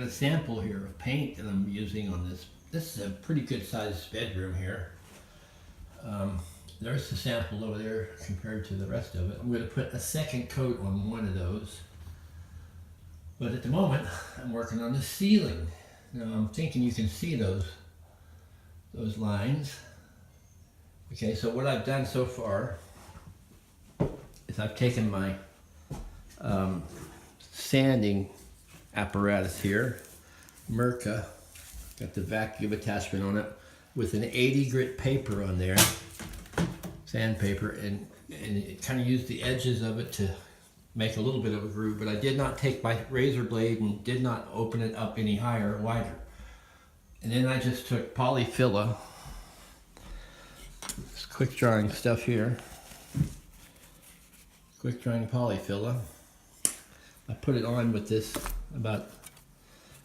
a sample here of paint that I'm using on this. This is a pretty good sized bedroom here. There's the sample over there compared to the rest of it. I'm going to put a second coat on one of those. But at the moment, I'm working on the ceiling. Now I'm thinking you can see those lines. Okay, so what I've done so far is I've taken my sanding apparatus here, mirka, got the vacuum attachment on it, with an 80 grit paper on there, sandpaper, and it kind of used the edges of it to make a little bit of a groove, but I did not take my razor blade and did not open it up any higher or wider. And then I just took polyfilla, this quick drying stuff here, quick drying polyfilla. I put it on with this about,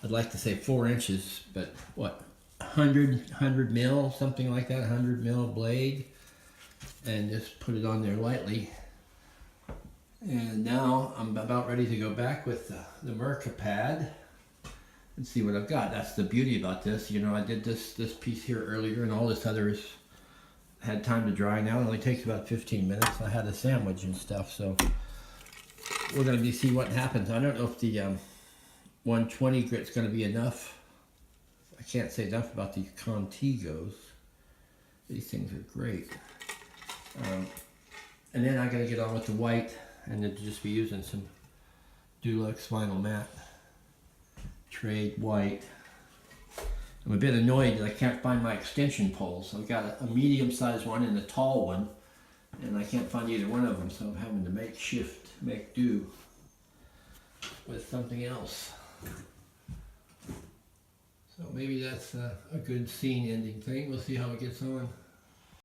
I'd like to say 4 inches, but what, 100 mil, something like that, 100 mil blade, and just put it on there lightly. And now I'm about ready to go back with the mirka pad and see what I've got. That's the beauty about this. You know, I did this piece here earlier, and all this other had time to dry. Now it only takes about 15 minutes. I had a sandwich and stuff, so we're going to see what happens. I don't know if the 120 grit's going to be enough. I can't say enough about these Contigos. These things are great. And then I got to get on with the white, and then just be using some Dulux vinyl matte trade white. I'm a bit annoyed that I can't find my extension poles. I've got a medium-sized one and a tall one, and I can't find either one of them, so I'm having to make do with something else. So maybe that's a good scene ending thing. We'll see how it gets on.